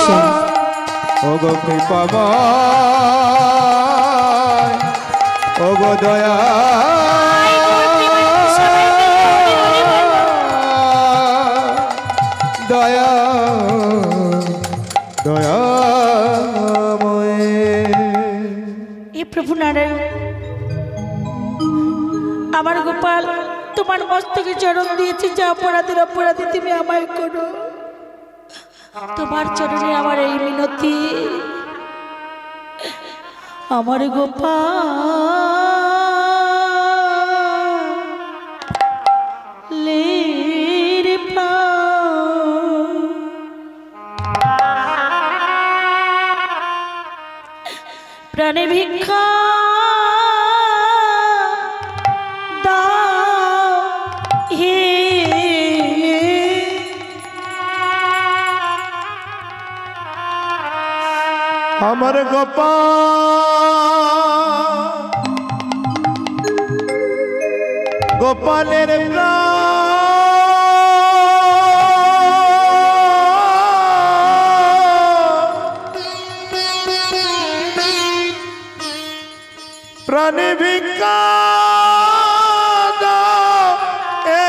নিশ্চয়। ও গো কৃপাময়, ও গো দয়া দয়া দয়াময়। এ প্রভু নারায়ণ, আমার গোপাল তোমার মস্তকে চরণ দিয়েছি, যা অপরাধের অপরাধী তুমি আমায় করো। তোমার চরণে আমার এই মিনতি, আমার গোপাল প্রাণে ভিক্ষা দাও হে, আমার গোপালের প্রাণে ভিক্ষা দাও এ,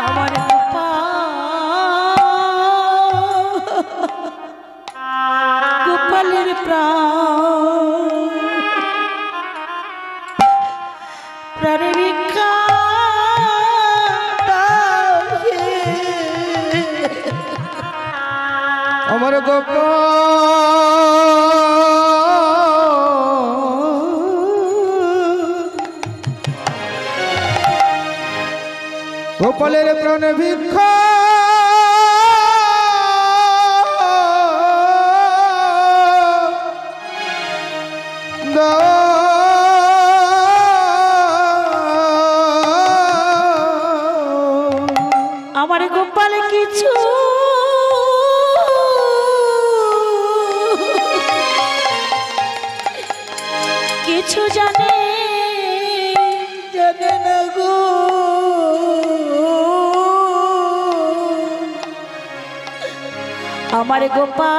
আমার গোপালের প্রাণ প্রাণে ভিক্ষা দাও হে, আমার গোপালের প্রাণ ভিক্ষা আমার গোপাল কিছু কিছু জানে জানে না গো, আমার গোপালের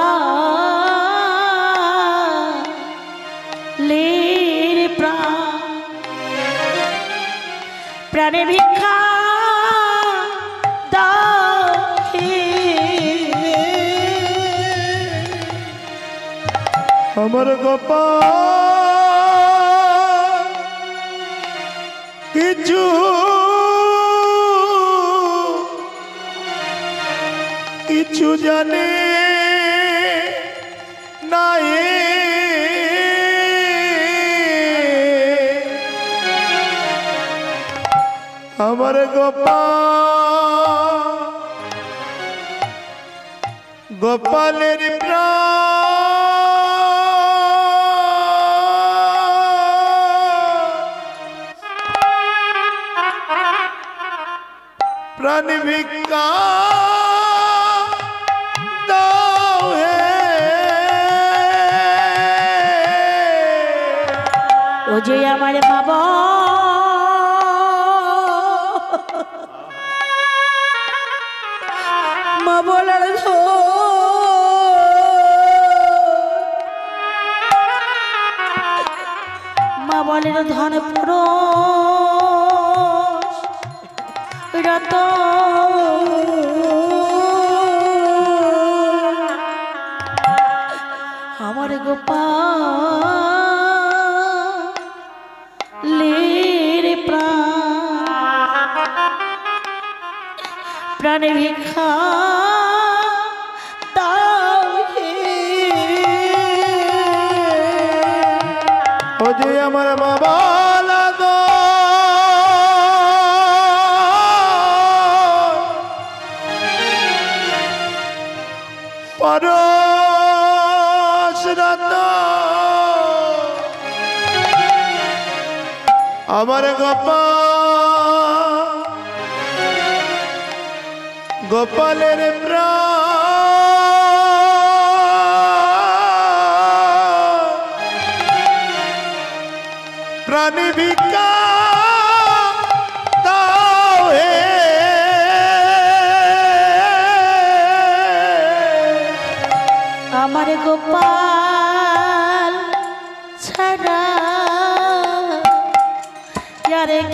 প্রাণে ভিক্ষা দাও হে, আমার গোপাল কিছু কিছু জানে নাই, আমার গোপালের প্রাণ ভিক্ষা দাও হে, ও যে আমার বাবা মা বলার মা বলের ধন পুরো রত আমার গোপালের প্রাণে ভিক্ষা দাও হে, ও যে আমার বাবা লাগো পরশ রত, আমার গোপালের প্রাণ ভিক্ষা দাও হে,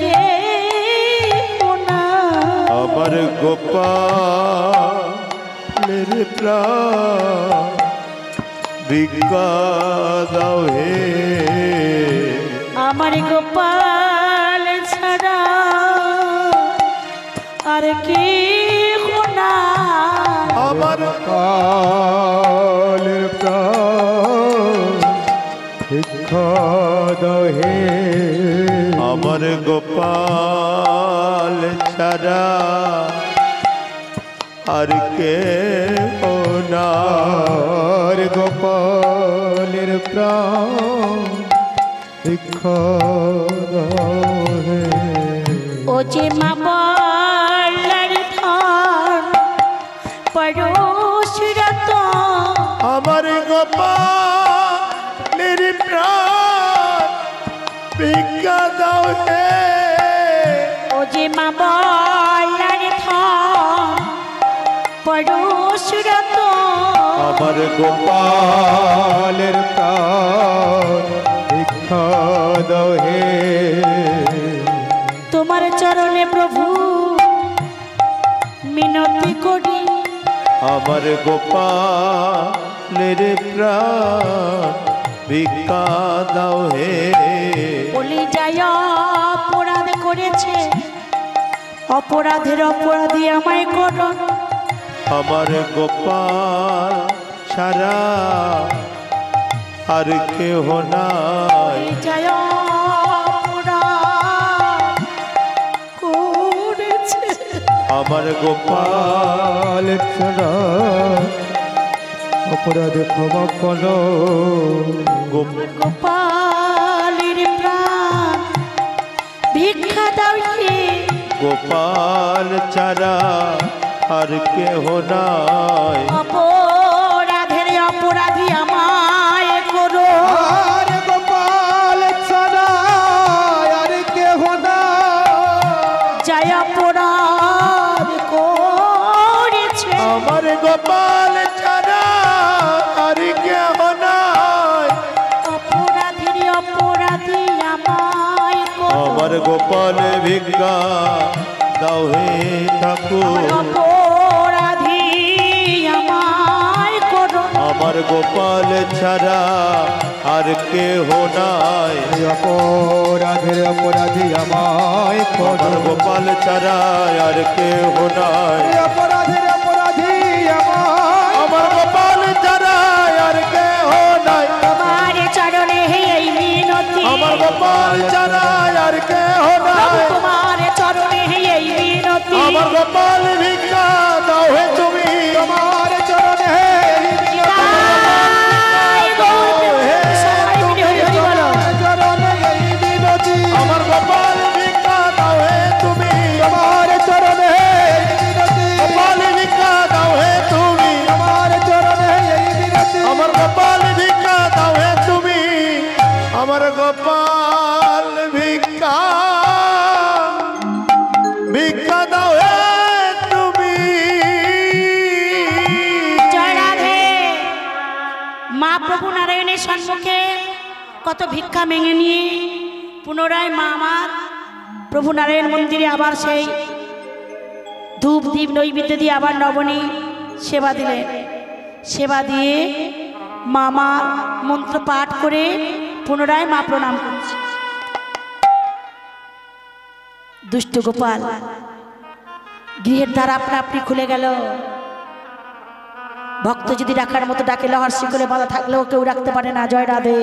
কে না আমার গোপালের প্রাণ ভিক্ষা দাও হে আমার গোপাল ছাড়া আর কে না আমার গোপালের প্রাণ ভিক্ষা দাও হে আমার গোপাল ছাড়া আর কে না আর গোপালের প্রাণ ভিক্ষা দাও হে ও যে মা বলার ধন পরশুরাত আমার গোপালের প্রাণ ভিক্ষা দাও হে ও যে মা বলার ধন পরশুরাত আমার গোপালের প্রাণ ভিক্ষা দাও হে তোমার চরণে প্রভু মিনতি করি আমার গোপালের প্রাণ ভিক্ষা দাও হে বলি যায় অপরাধ করেছে অপরাধের অপরাধী আমায় করো আমার গোপাল ছাড়া আর কেহ নাই বলি যায় অপরাধ করেছে আমার গোপাল গোপাল ছাড়া অপরাধ ক্ষমা করো গো- গোপালের প্রাণ ভিক্ষা দাও হে গোপাল ছাড়া আর কেহ নাই অপরাধের অপরাধী আমায় করো আর গোপাল ছাড়া আর কেহ না যায় অপরাধ করেছে আমার গোপাল ছাড়া আর কেহ নাই অপরাধের অপরাধী আমায় করো আমার গোপাল ভিক্ষা দাও হে ঠাকুর অপরাধী আমায় করো আমার গোপাল ছাড়া আর কেহ নাই অপরাধের অপরাধী আমায় করো আমার গোপাল ছাড়া আর কেহ নাই অপরাধের অপরাধী আমায় আমার গোপাল ছাড়া আর কেহ নাই তোমার চরণে এই মিনতি আমার গোপাল ছাড়া আর কেহ নাই তোমার চরণে এই মিনতি আমার গোপাল ভিক্ষা দাও হে তুমি তোমার চরণে চরণে এই বিনতি আমার গোপাল ভিক্ষা দাও হে তুমি তোমার চরণে এই বিনতি গোপাল ভিক্ষা দাও হে তুমি তোমার চরণে এই বিনতি আমার গোপাল ভিক্ষা দাও হে তুমি আমার গোপাল ভিক্ষা ভিক্ষা দাও হে তুমি জয় রাধে মা প্রভু নারায়ণের সম্মুখে কত ভিক্ষা মেঙে নিয়ে পুনরায় মা আমার প্রভু নারায়ণ মন্দিরে আবার সেই ধূপ দীপ নৈবেদ্য দিয়ে আবার নবনী সেবা দিলেন সেবা দিয়ে মা আমার মন্ত্র পাঠ করে পুনরায় মা প্রণাম করছে দুষ্ট গোপাল গৃহের দ্বার আপনা আপনি খুলে গেল ভক্ত যদি ডাকার মতো ডাকে লহার শিকলে বাঁধা থাকলেও কেউ রাখতে পারে না জয় রাধে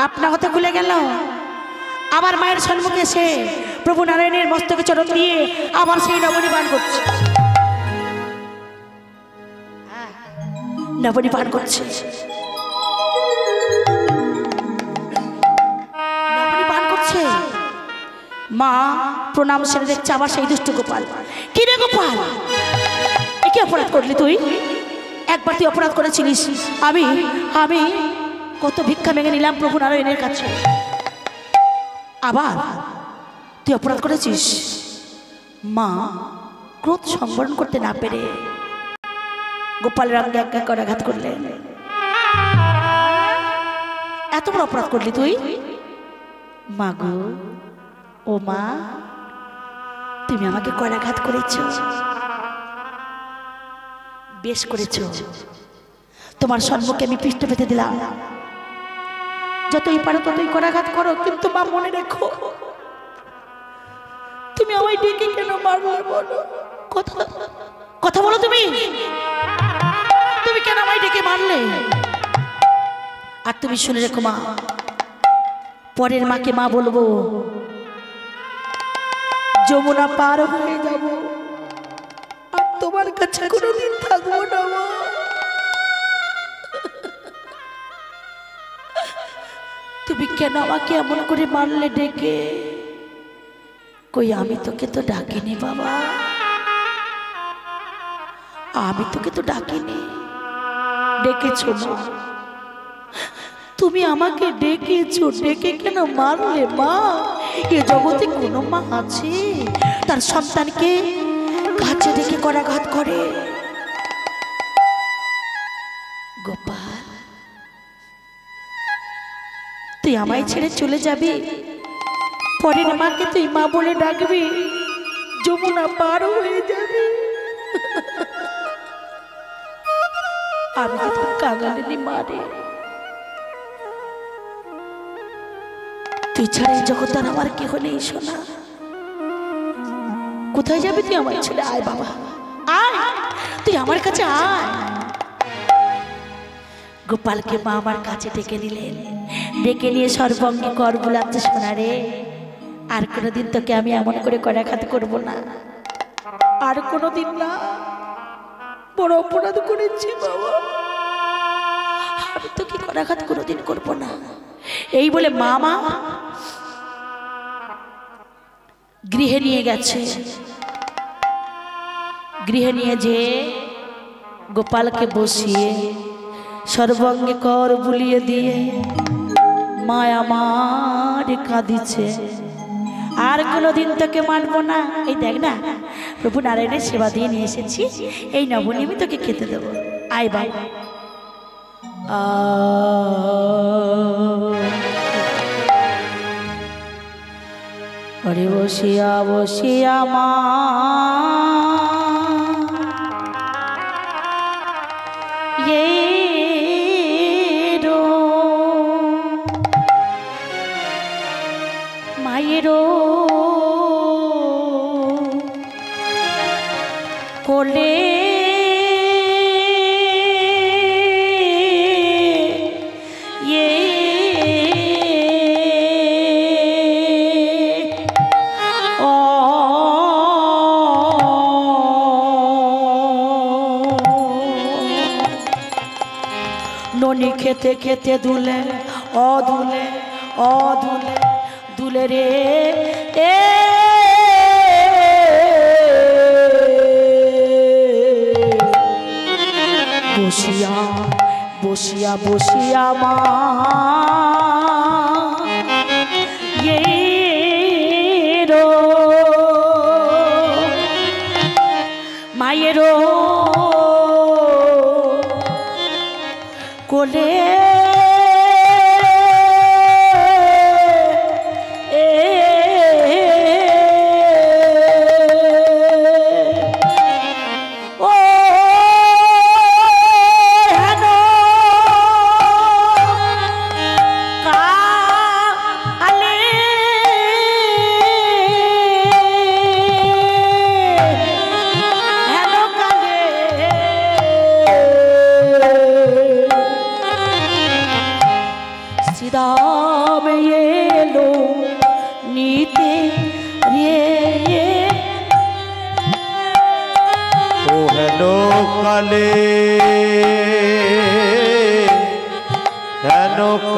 আপনা হতে খুলে গেল আবার মায়ের সম্মুখে এসে প্রভু নারায়ণের মস্তকে চরণ দিয়ে আবার সেই নবনী পান করছে নবনী পান করছে নবনী পান করছে মা প্রণাম সেরে দেখছে আবার সেই দুষ্ট গোপাল কি রে গোপাল এ কি অপরাধ করলি তুই একবার তুই অপরাধ করেছিলিস আমি আমি কত ভিক্ষা মেঙে নিলাম প্রভু নারায়ণের কাছে আবার তুই অপরাধ করেছিস মা ক্রোধ সংবরণ করতে না পেরে গোপালের অঙ্গে এক এক করে আঘাত করলেন এত বড় অপরাধ করলি তুই মা গো ও মা, তুমি আমাকে করাঘাত করেছ, বেশ করেছ। তোমার সম্মুখে আমি পৃষ্ঠ পেতে দিলাম, যতই পারো ততই করাঘাত করো, কিন্তু মা মনে রেখো, তুমি আমায় ডেকে কেন মারলে বলো? কথা কথা বলো, তুমি তুমি কেন আমায় ডেকে মারলে? আর তুমি শুনে রেখো মা, পরের মাকে মা বলবো, যমুনা পার হয়ে যাব, আর তোমার কাছে কোনোদিন থাকবো না মা। তুমি কেন আমাকে এমন করে মারলে ডেকে? কই আমি তোকে তো ডাকিনি বাবা, আমি তোকে তো ডাকিনি। ডেকেছো মা, তুমি আমাকে ডেকেছো, ডেকে কেন মারলে মা? এ জগতে কোনো মা আছে তার সন্তানকে কাছে ডেকে করাঘাত করে? গোপাল, তুই আমায় ছেড়ে চলে যাবি, পরের মাকে তুই মা বলে ডাকবি, যমুনা পার হয়ে যাবে। আমি তো কাঙালিনী মারে, তুই ছাড়া এই জগৎ আর আমার কেহ নেই সোনা। কোথায় যাবি তুই আমার ছেলে? আয় বাবা আয়, তুই আমার কাছে আয়। গোপালকে মা আমার কাছে ডেকে নিলেন, ডেকে নিয়ে সর্বঙ্গে কর বুলাচ্ছে, সোনা রে, আর কোনোদিন তোকে আমি এমন করে করাঘাত করবো না, আর কোনোদিন না। বড় অপরাধ করেছি বাবা, আমি তোকে করাঘাত কোনোদিন করবো না। এই বলে মামা গৃহে নিয়ে গেছে। গৃহে নিয়ে যে গোপালকে বসিয়ে সর্বঙ্গে কর বুলিয়ে দিয়ে মা আমার কাঁদিছে, আর কোনোদিন তোকে মানবো না। এই দেখ না, প্রভু নারায়ণের সেবা দিয়ে নিয়ে এসেছি, এই নবনীমি তোকে খেতে দেবো, আয় বাই। আরে বসিয়া বসিয়া মা মায়েরও কোলে ননি খেতে খেতে দুলে অধুলে অধুলে দুলে রে এ বসিয়া বসিয়া বসিয়া মা মায়েরও কোলে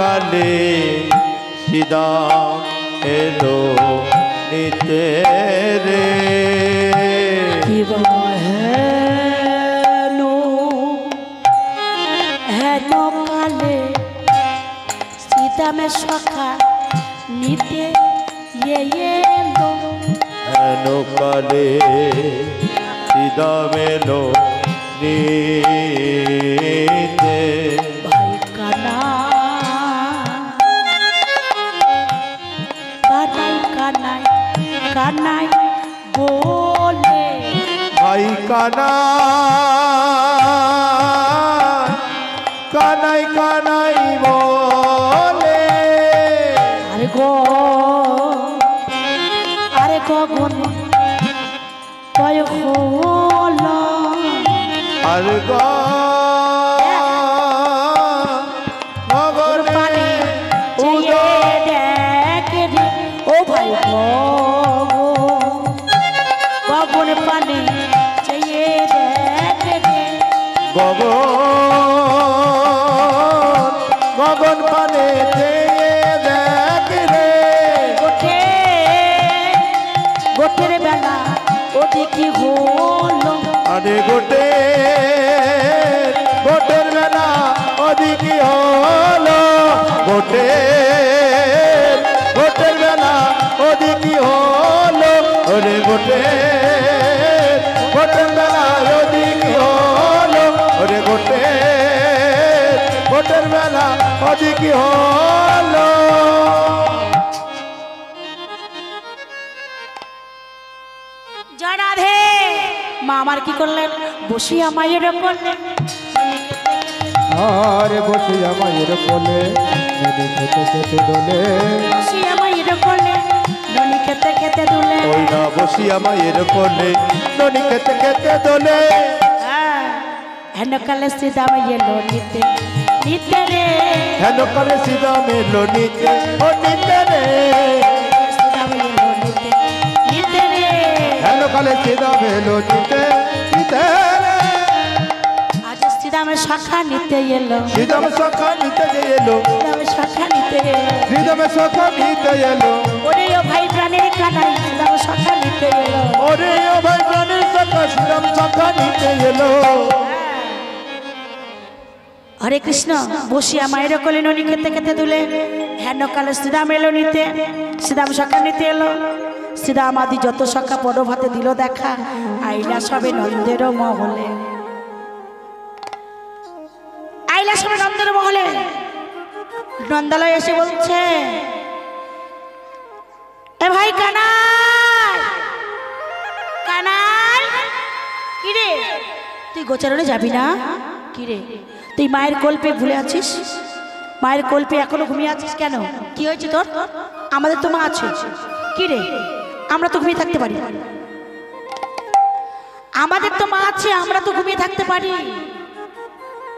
কালে সিদা এলো নিতে রে হেনো হেনো কালে সীতা মে সখা নিতে এলো হেনো কালে সিদা মেলো নিতে ভাই কানা কানাই কানাই কানাই বলে ভাই কানাই কানাই বলে আরে গগন কয় হল আর গগন পানে চেয়ে দেখে রে ও ভাই গগন পানে চেয়ে দেখে রে গগন পানে দেখ রে গোটের বেলা ওদিকে হলো আরে গোটের বেলা ওদিকে হলো গোটের বেলা ওদিকে হলো ওরে গোটের বেলা ওদিকে হলো ওরে গোটের বেলা ওদিকে হলো জড়াধে মা আমার কি করলেন বসিয়া মায়ের করলেন আরে বসিয়া মায়ের কোলে নদী খেতে খেতে দোলে বসিয়া মায়ের করলেন ননি খেতে খেতে দুলে ওই না বসিয়া মায়ের কোলে ননি খেতে খেতে দোলে হেন কালে সিধা এলো নিতে নিতে রে হেন করে সিধা মেলো নিতে ও নিতে রে সিধা এলো নিতে নিতে রে হেন কালে সিধা মেলো নিতে নিতে রে আজ সিধামের শাখা নিতে এলো সিধাম সখা নিতে যে এলো সিধামের শাখা নিতে এলো হৃদমে সখা নিতে এলো ওরে ও ভাই প্রাণের কানাই সিধামের শাখা নিতে এলো ওরে ও ভাই প্রাণের সখা সিধাম সখা নিতে এলো হরে কৃষ্ণ বসিয়া মায়ের কোলে ননি খেতে খেতে দুলে হেন কালে শ্রীরাম এলো নিতে শ্রীরাম সখা নিতে এলো শ্রীরাম আদি যত সখা পরব হাতে দিল দেখা আইলা সবে নন্দের মহলে আইলা সবে নন্দের মহলে নন্দালয় এসে বলছে এ ভাই কানাই কানাই কিরে তুই গোচারণে যাবি না কিরে তুই মায়ের কল্পে ভুলে আছিস মায়ের কল্পে এখনো ঘুমিয়ে আছিস কেন কি হয়েছে তোর আমাদের তো মা আছে কি রে আমরা তো ঘুমিয়ে থাকতে পারি আমাদের তো মা আছে আমরা তো ঘুমিয়ে থাকতে পারি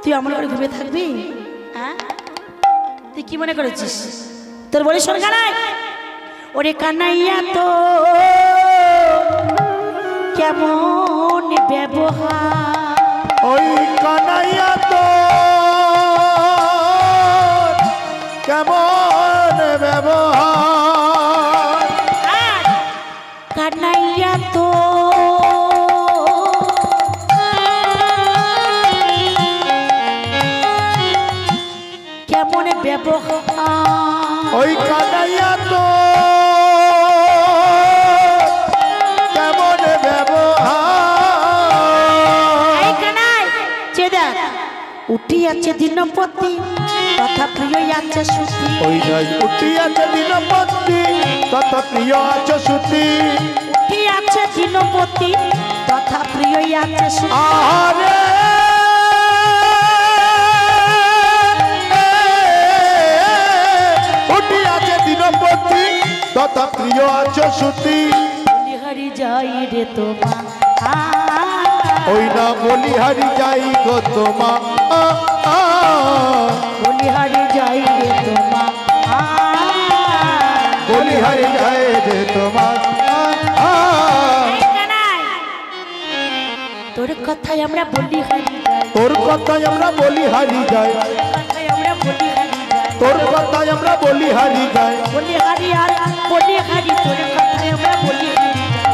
তুই আমার ঘরে ঘুমিয়ে থাকবি হ্যাঁ তুই কি মনে করেছিস তোর বলিস শোন কানাই ওরে কানাইয়া তো কেমন ব্যবহার ওই কানাইয়া তো কেমন ব্যবহার কানাইয়া তো কেমন ব্যবহার ওই কানাইয়া তো কেমন ব্যবহার উঠিয়াছে দিনপতি তথা প্রিয় আছে সুতি ওই নাই উঠিয়াছে দিনপতি তথা প্রিয় আছে সুতি উঠিয়াছে দিনপতি তথা প্রিয় আছে সুতি আরে উঠিয়াছে দিনপতি তথা প্রিয় আছে সুতি হরি যাই রে তোমা ওই না বলিহারি যাই গো তোমা বলিহারি যাই রে তোমা বলিহারি যায় যে তোমার তোর কথাই আমরা বলিহারি যাই তোর কথাই আমরা বলিহারি যাই কথাই আমরা বলিহারি যাই তোর কথাই আমরা বলিহারি যাই বলিহারি আর বলিহারি তোর কথাই আমরা বলিহারি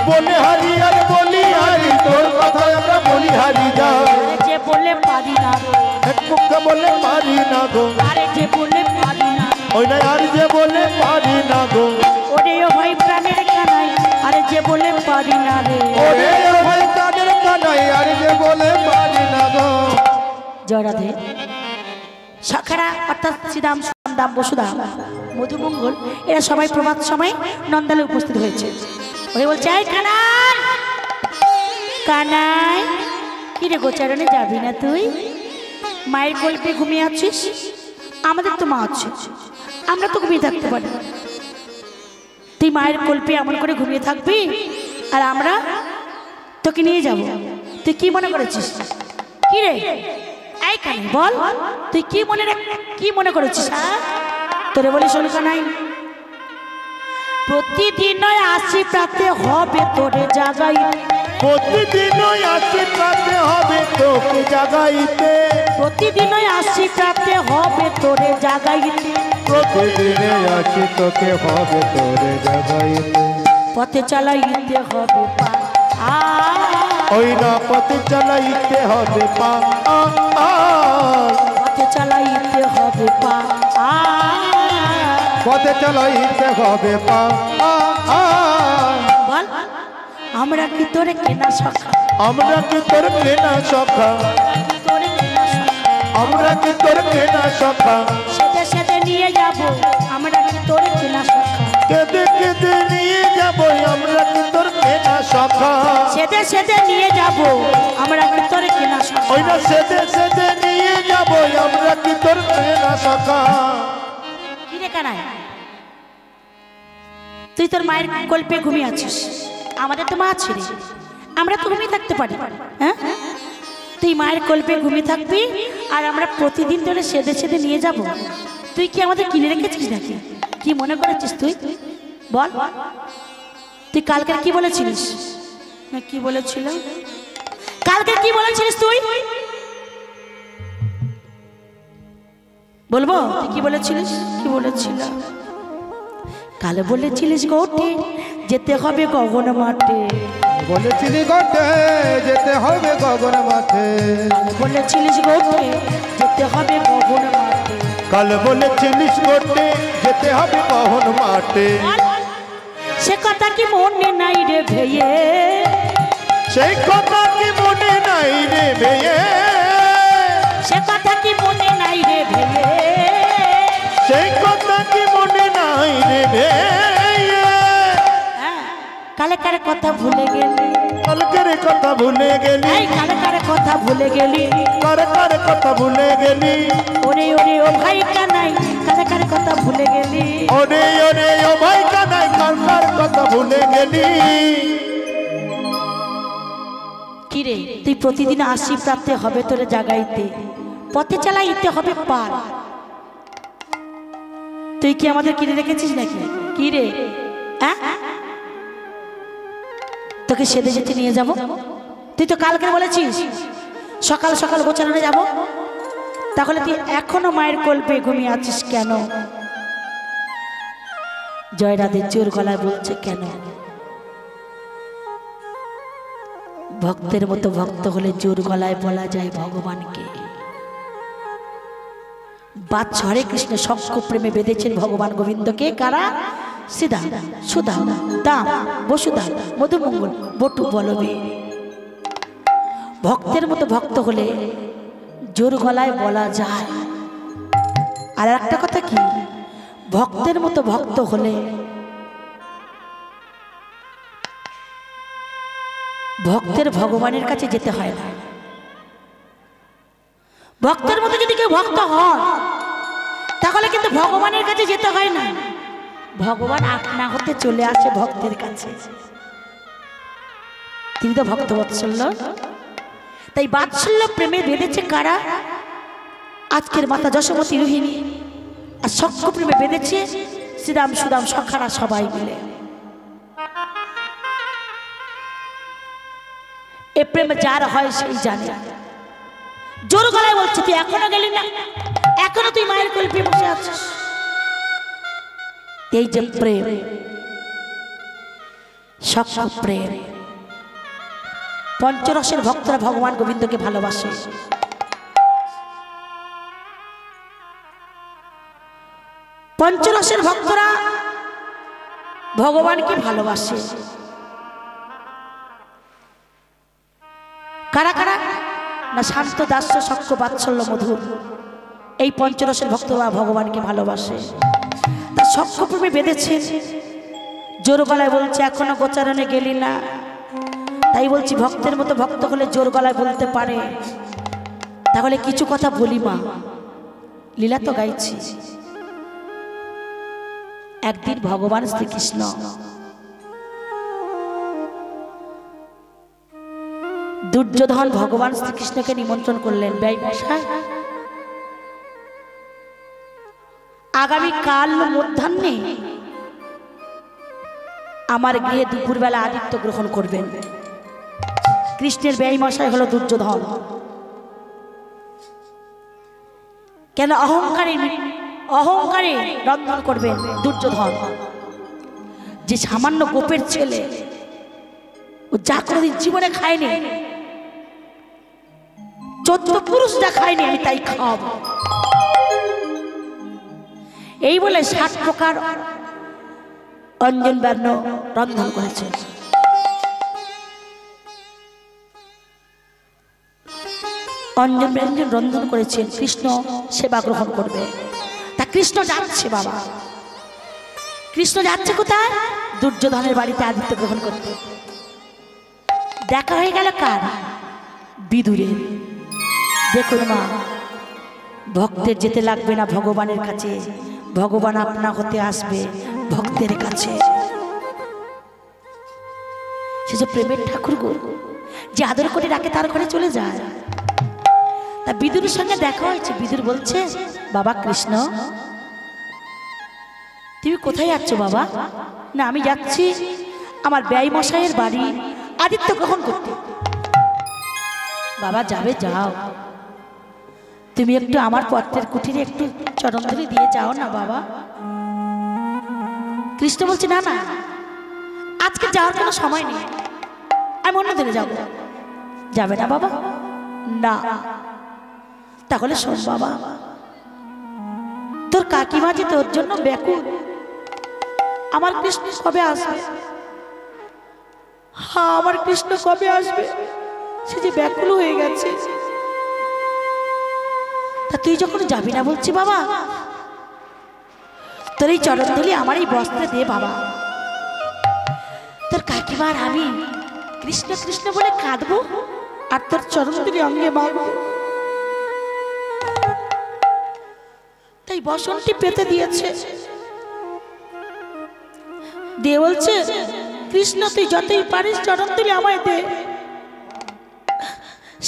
বলিহারি আর বলিহারি তোর কথাই আমরা বলিহারি যাই যে বলে পারি না এক মুখে বলে পারি না গো আরে যে বলে পারি না ওই না আর যে বলে পারি না গো ওরে ও ভাই প্রাণের কানাই আরে যে বলে পারি না রে ওরে ভাই তাদের কানাই আর যে বলে পারি না গো জয় রাধে সখারা অর্থাৎ শ্রীরাম দাম বসুদাম মধুমঙ্গল এরা সবাই প্রভাত সময় নন্দালে উপস্থিত হয়েছে ওই বলছে এই কানাই কানাই, কি রে গোচারণে যাবি না তুই? মায়ের গল্পে ঘুমিয়ে আছিস, আমাদের তো মা আছে, আমরা তো ঘুমিয়ে থাকতে পারি। তুই মায়ের গল্পে এমন করে ঘুমিয়ে থাকবি আর আমরা তোকে নিয়ে যাব? তুই কি মনে করেছিস? কি রে এই কানাই বল, তুই কি মনে করেছিস? তোরে বলি শোন কানাই, প্রতিদিনই আসি প্রাতে হবে তোরে জাগাই, প্রতিদিনই আসি প্রাতে হবে তোকে জাগাইতে, প্রতিদিনই আসি প্রাতে হবে তোরে জাগাইতে, প্রতিদিনে আসি তোকে হবে তোরে জাগাইতে, পথে চালাইতে হবে পা ওই না পথে চালাইতে হবে পা, পথে চালাইতে হবে পা, পথে চালাইতে হবে পা। বল আমরা কি তোরে কেনা সখা, আমরা কি তোর কেনা সখা, তোরে কেনা সখা, আমরা কি তোর কেনা সখা, সেদে সেদে নিয়ে যাব, আমরা কি তোরে কেনা সখা, কেঁদে কেঁদে নিয়ে যাবো, আমরা কি তোর কেনা সখা, সেদে সেদে নিয়ে যাব, আমরা কি তোরে কেনা সখা। ওই না সেদে সেদে নিয়ে যাবো, আমরা কি তোর কেনা সখা। কি রে কানাই, তুই তোর মায়ের গল্পে ঘুমিয়ে আছিস, আমাদের তো মা আছে রে, আমরা তো ঘুমিয়ে থাকতে পারি। হ্যাঁ, তুই মায়ের গল্পে ঘুমিয়ে থাকবি আর আমরা প্রতিদিন ধরে সেদে সেদে নিয়ে যাব। তুই কি আমাদের কিনে রেখেছিস নাকি? কি মনে করেছিস তুই? বল, তুই কালকে কি বলেছিলিস? না কি বলেছিল কালকে, কি বলেছিলিস তুই? বলবো তুই কি বলেছিলিস? কি বলেছিল? কালে বলেছিলিস গোটে যেতে হবে গগন মাঠে, বলেছিলি গোটে যেতে হবে গগন মাঠে, বলেছিলিস গোটে যেতে হবে গগন মাঠে, কাল বলেছিলিস গোটে যেতে হবে কখন মাঠে, সে কথা কি মনে নাই রে ভেয়ে, সেই কথা কি মনে নাই রে ভেয়ে, সে কথা কি মনে নাই রে ভেয়ে, সেই কথা কি মনে নাই রে ভেয়ে, কালে কারে কথা ভুলে গেলি, কালকের কথা ভুলে গেলি, এই কালে কারে কথা ভুলে গেলি, কার কার কথা ভুলে গেলি, ওরে ওরে ও ভাই কানাই কালে কারে কথা ভুলে গেলি, ওরে ওরে ও ভাই কানাই কার কার কথা ভুলে গেলি। কিরে তুই প্রতিদিন আসি প্রাতে হবে তোরে জাগাইতে, পথে চালাইতে হবে পার, তুই কি আমাদের কিনে রেখেছিস নাকি? কি রে তোকে সেদে যেতে নিয়ে যাব? তুই তো কালকে বলেছিস সকাল সকাল গোছানো যাব, তাহলে তুই এখনো মায়ের কোলে ঘুমিয়ে আছিস কেন? জয়রাধে জোর গলায় বলছে কেন? ভক্তের মতো ভক্ত হলে জোর গলায় বলা যায় ভগবানকে। বাচ্চ হরে কৃষ্ণ শঙ্খ প্রেমে বেঁধেছেন ভগবান গোবিন্দকে কারা? সিধা সুধা দাম বসুধা মধুমঙ্গল বটু বলবে। ভক্তের মতো ভক্ত হলে জোর গলায় বলা যায়। আর একটা কথা কি, ভক্তের মতো ভক্ত হলে ভক্তের ভগবানের কাছে যেতে হয় না। ভক্তের মতো যদি কেউ ভক্ত হয় তাহলে কিন্তু ভগবানের কাছে যেতে হয় না, ভগবান আপনা হতে চলে আসে ভক্তের কাছে। তিনি তো ভক্ত বাৎসল্য। তাই বাৎসল্য প্রেমে বেঁধেছে কারা? আজকের মাতা যশোমতী রোহিণী। আর সখ্য প্রেমে বেঁধেছে শ্রীরাম সুদাম সখারা সবাই মিলে। এ প্রেম যার হয় সেই জানে। জোর গলায় বলছে তুই এখনো গেলি না, এখনো তুই মায়ের কোলে বসে আছিস। এই যে প্রেম, সখ্য প্রেম। পঞ্চরসের ভক্তরা ভগবান গোবিন্দকে ভালোবাসে। পঞ্চরসের ভক্তরা ভগবানকে ভালোবাসে। কারা কারা? না শান্ত দাস্য সখ্য বাৎসল্য মধুর, এই পঞ্চরসের ভক্তরা ভগবানকে ভালোবাসে। তার সখ্য প্রেমে বেঁধেছে জোর গলায় বলছে এখনো গোচারণে গেলি না। তাই বলছি ভক্তের মতো ভক্ত হলে জোর গলায় বলতে পারে। তাহলে কিছু কথা বলি মা, লীলা তো গাইছি। একদিন ভগবান শ্রীকৃষ্ণ দুর্যোধন ভগবান শ্রীকৃষ্ণকে নিমন্ত্রণ করলেন, ব্যয়মশাই আগামী কাল মধ্যাহ্নে আমার গৃহে দুপুরবেলা আদিত্য গ্রহণ করবেন। কৃষ্ণের ব্যয়মশাই হলো দুর্যোধন। কেন? অহংকারে রন্ধন করবেন দুর্যোধন, যে সামান্য গোপের ছেলে, ও যা কোনোদিন জীবনে খায়নি, 14 পুরুষ যা খায়নি আমি তাই খাওয়াবো, এই বলে 60 প্রকার অঞ্জন বর্ণ রন্ধন করেছে। অঞ্জন ব্যঞ্জন রন্ধন করেছেন, কৃষ্ণ সেবা গ্রহণ করবে। তা কৃষ্ণ যাচ্ছে বাবা, কৃষ্ণ যাচ্ছে কোথায়? দুর্যোধনের বাড়িতে আদিত্য গ্রহণ করতে। দেখা হয়ে গেল কার? বিদুরের। দেখুন মা, ভক্তের যেতে লাগবে না ভগবানের কাছে, ভগবান আপনা হতে আসবে ভক্তের কাছে। সে যে প্রেমের ঠাকুর গো, যে আদর করে রাখে তার ঘরে চলে যায়। তা বিদুরের সঙ্গে দেখা হয়েছে। বিদুর বলছে, বাবা কৃষ্ণ তুমি কোথায় যাচ্ছ বাবা? না আমি যাচ্ছি আমার ব্যয়মশাইয়ের বাড়ি আদিত্য গ্রহণ করতে। বাবা যাবে, যাও, তুমি একটু আমার পত্রের কুঠিরে একটু চরণধরি দিয়ে যাও না বাবা। কৃষ্ণ বলছে, না না আজকে যাওয়ার কোনো সময় নেই, আমি অন্য দিনে যাবো। যাবে না বাবা? না। তাহলে শোন বাবা, তোর কাকিমা যে তোর জন্য ব্যাকুল, আমার কৃষ্ণ কবে আসবে? হ্যাঁ আমার কৃষ্ণ কবে আসবে, সে যে ব্যাকুল হয়ে গেছে। তা তুই যখন যাবি না বলছি বাবা, তোর এই চরণধুলি আমার এই বস্ত্রে দে বাবা। তোর কাকিমার আমি কৃষ্ণ কৃষ্ণ বলে কাঁদবো, আর তোর চরণধুলি অঙ্গে মাগবো। তাই বসনটি পেতে দিয়েছে, দিয়ে বলছে, কৃষ্ণ তুই যতই পারিস চরণধুলি আমায় দে।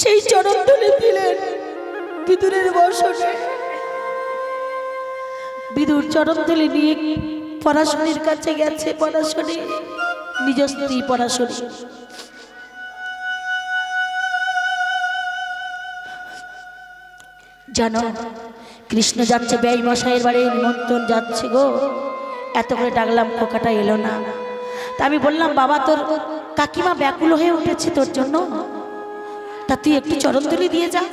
সেই চরণধুলি দিলেন বিদুরের বসনে। বিদুর চরণধুলি নিয়ে পরাশরীর কাছে গেছে। পরাশরী নিজ স্ত্রী পরাশরী। জানো কৃষ্ণ যাচ্ছে ব্যয়মশাইয়ের বাড়ি, নিমন্ত্রণ যাচ্ছে গো। এত করে ডাকলাম, খোকাটা এলো না। তা আমি বললাম, বাবা তোর কাকিমা ব্যাকুল হয়ে উঠেছে তোর জন্য, তা তুই একটু চরণধুলি দিয়ে যা।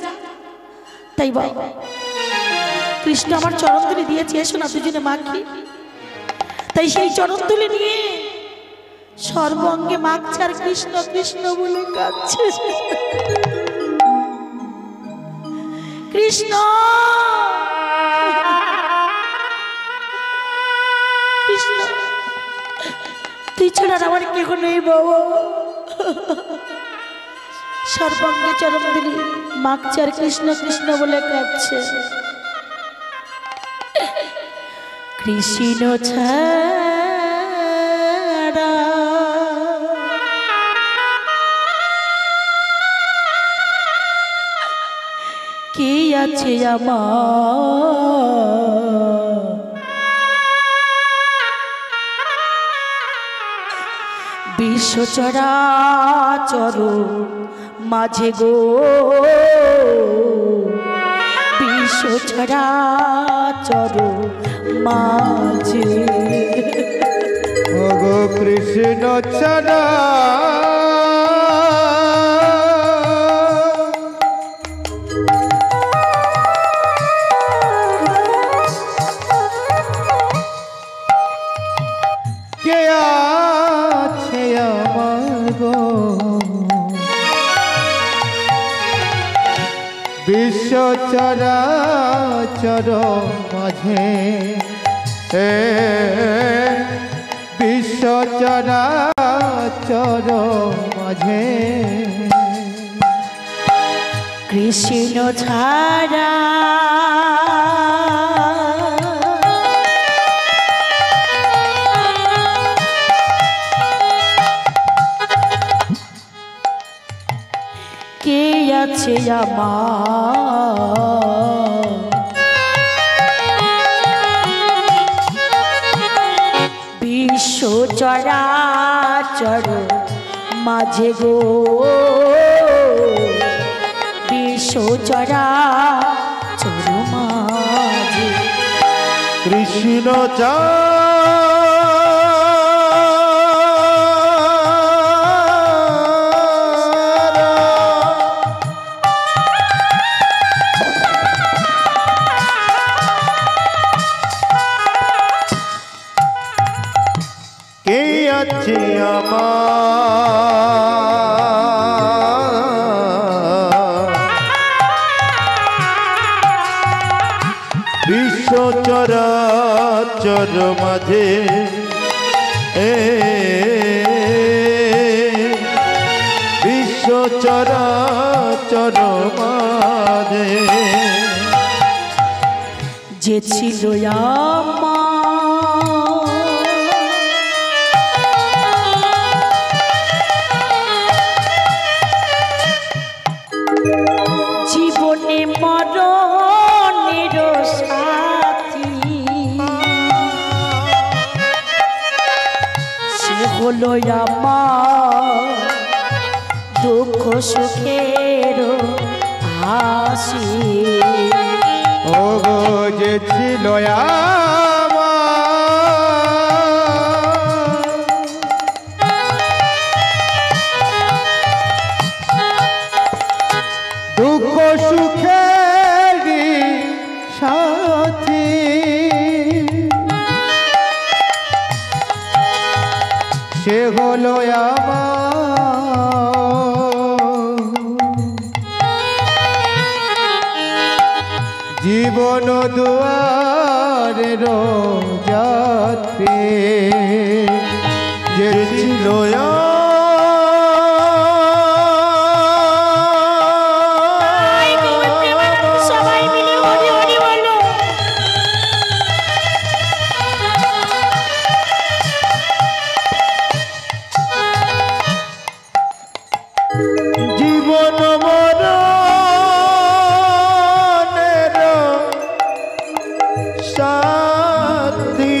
তাই বাবা কৃষ্ণ আমার চরণধুলি দিয়েছে, এসো না দুজনে মাখি। তাই সেই চরণধুলি নিয়ে সর্বঙ্গে মাখছে, আর কৃষ্ণ কৃষ্ণ বলে কাঁদছে। কৃষ্ণ কৃষ্ণ তুই ছাড়া আমার কেহ নেই বাবা। সর্বাঙ্গে চরণধুলি মাখছে আর কৃষ্ণ কৃষ্ণ বলে কাঁদছে। কৃষ্ণ ছাড়া কে আছে আমার? বিশ্ব চরাচর মাঝে গো, বিশ্ব চরাচর মাঝে ওগো কৃষ্ণ ছাড়া কে আছে আমার গো? বিশ্ব চরাচর মাঝে বিশ্ব চরাচর মাঝে কৃষ্ণ ছাড়া কে আছে আমার, বিশ্ব চরাচর মাঝে গো, বিশ্ব চরাচর মাঝে কৃষ্ণ কে আছে আমার, বিশ্ব চরাচর মাঝে বিশ্ব চরাচর মাঝে যে ছিল আমার জীবনে মরণের সাথী, সে হলো আমার দুঃখ সুখের হাসি। ও গো যে ছিল দুঃখ সুখের সাথী, সে হলো জীবন দুয়ারের যাত্রী, যে ছিল সবাই মিলে হরি হরি বলো। জীবন মরণের সাথী,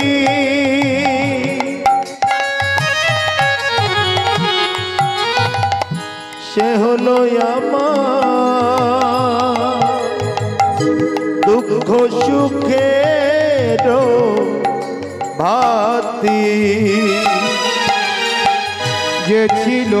সে হলো আমার দুঃখ সুখের ভাতি, যে ছিল